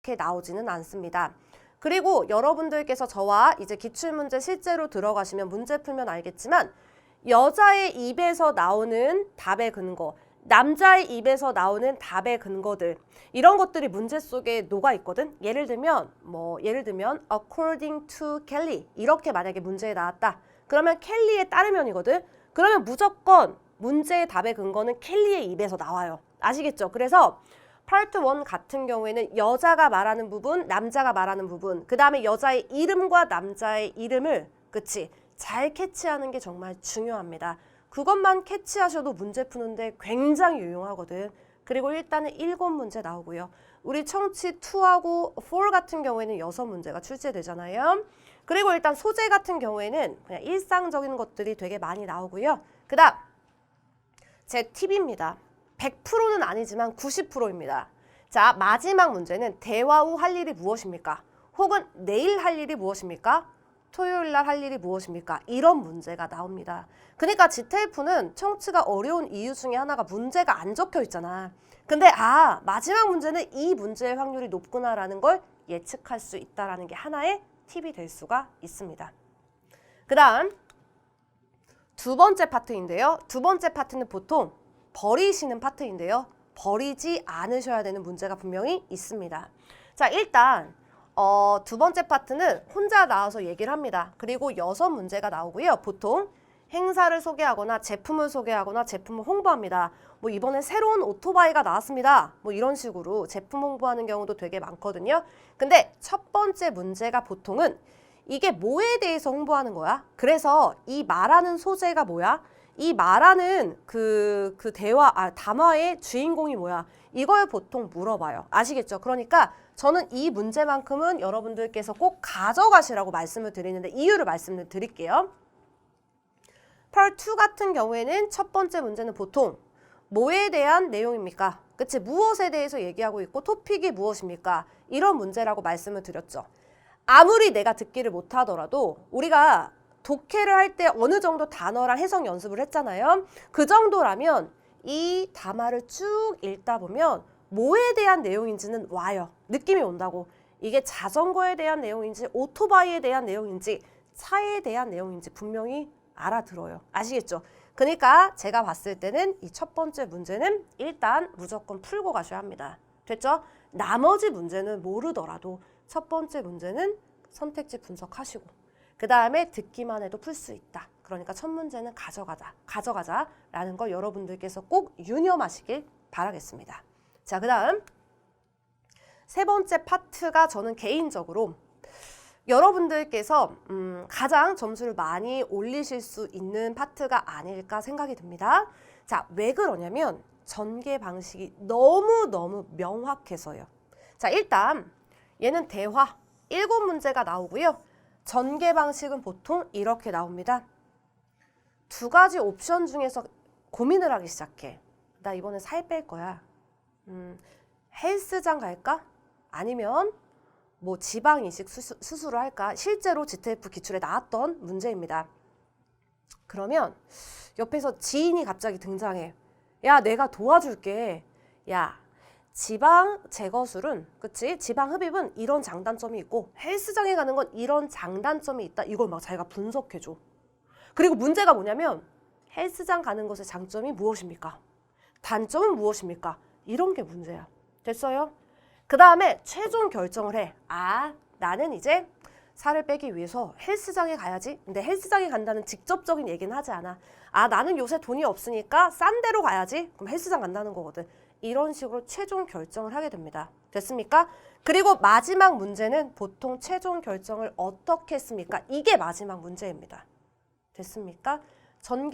이렇게 나오지는 않습니다. 그리고 여러분들께서 저와 이제 기출문제 실제로 들어가시면 문제 풀면 알겠지만 여자의 입에서 나오는 답의 근거, 남자의 입에서 나오는 답의 근거들 이런 것들이 문제 속에 녹아 있거든. 예를 들면 according to Kelly 이렇게 만약에 문제에 나왔다. 그러면 켈리에 따르면이거든. 그러면 무조건 문제의 답의 근거는 켈리의 입에서 나와요. 아시겠죠? 그래서 파트 1 같은 경우에는 여자가 말하는 부분, 남자가 말하는 부분, 그 다음에 여자의 이름과 남자의 이름을 잘 캐치하는 게 정말 중요합니다. 그것만 캐치하셔도 문제 푸는데 굉장히 유용하거든. 그리고 일단은 7문제 나오고요. 우리 청취 2하고 4 같은 경우에는 6문제가 출제되잖아요. 그리고 일단 소재 같은 경우에는 그냥 일상적인 것들이 되게 많이 나오고요. 그 다음 제 팁입니다. 100%는 아니지만 90%입니다. 자, 마지막 문제는 대화 후 할 일이 무엇입니까? 혹은 내일 할 일이 무엇입니까? 토요일 날 할 일이 무엇입니까? 이런 문제가 나옵니다. 그러니까 GTF는 청취가 어려운 이유 중에 하나가 문제가 안 적혀 있잖아. 근데 마지막 문제는 이 문제의 확률이 높구나라는 걸 예측할 수 있다는 게 하나의 팁이 될 수가 있습니다. 그 다음 두 번째 파트인데요. 두 번째 파트는 보통 버리시는 파트인데요. 버리지 않으셔야 되는 문제가 분명히 있습니다. 자, 일단 두 번째 파트는 혼자 나와서 얘기를 합니다. 그리고 6문제가 나오고요. 보통 행사를 소개하거나 제품을 소개하거나 제품을 홍보합니다. 뭐 이번에 새로운 오토바이가 나왔습니다. 뭐 이런 식으로 제품 홍보하는 경우도 되게 많거든요. 근데 첫 번째 문제가 보통은 이게 뭐에 대해서 홍보하는 거야? 그래서 이 말하는 소재가 뭐야? 이 말하는 그 담화의 주인공이 뭐야? 이걸 보통 물어봐요. 아시겠죠? 그러니까 저는 이 문제만큼은 여러분들께서 꼭 가져가시라고 말씀을 드리는데 이유를 말씀을 드릴게요. Part 2 같은 경우에는 첫 번째 문제는 보통 뭐에 대한 내용입니까? 그치? 무엇에 대해서 얘기하고 있고 토픽이 무엇입니까? 이런 문제라고 말씀을 드렸죠. 아무리 내가 듣기를 못하더라도 우리가 독해를 할 때 어느 정도 단어랑 해석 연습을 했잖아요. 그 정도라면 이 담화를 쭉 읽다 보면 뭐에 대한 내용인지는 와요. 느낌이 온다고. 이게 자전거에 대한 내용인지 오토바이에 대한 내용인지 차에 대한 내용인지 분명히 알아들어요. 아시겠죠? 그러니까 제가 봤을 때는 이 첫 번째 문제는 일단 무조건 풀고 가셔야 합니다. 됐죠? 나머지 문제는 모르더라도 첫 번째 문제는 선택지 분석하시고 그 다음에 듣기만 해도 풀 수 있다. 그러니까 첫 문제는 가져가자라는 걸 여러분들께서 꼭 유념하시길 바라겠습니다. 자, 그 다음 세 번째 파트가 저는 개인적으로 여러분들께서 가장 점수를 많이 올리실 수 있는 파트가 아닐까 생각이 듭니다. 자, 왜 그러냐면 전개 방식이 너무너무 명확해서요. 자, 일단 얘는 대화 7문제가 나오고요. 전개 방식은 보통 이렇게 나옵니다. 두 가지 옵션 중에서 고민을 하기 시작해. 나 이번에 살 뺄 거야. 헬스장 갈까? 아니면 뭐 지방 이식 수술을 할까? 실제로 GTF 기출에 나왔던 문제입니다. 그러면 옆에서 지인이 갑자기 등장해. 야, 내가 도와줄게. 야, 지방 제거술은, 그치? 지방 흡입은 이런 장단점이 있고 헬스장에 가는 건 이런 장단점이 있다. 이걸 막 자기가 분석해줘. 그리고 문제가 뭐냐면 헬스장 가는 것의 장점이 무엇입니까? 단점은 무엇입니까? 이런 게 문제야. 됐어요? 그 다음에 최종 결정을 해. 나는 이제 살을 빼기 위해서 헬스장에 가야지. 근데 헬스장에 간다는 직접적인 얘기는 하지 않아. 나는 요새 돈이 없으니까 싼 데로 가야지. 그럼 헬스장 간다는 거거든. 이런 식으로 최종 결정을 하게 됩니다. 됐습니까? 그리고 마지막 문제는 보통 최종 결정을 어떻게 했습니까? 이게 마지막 문제입니다. 됐습니까? 전개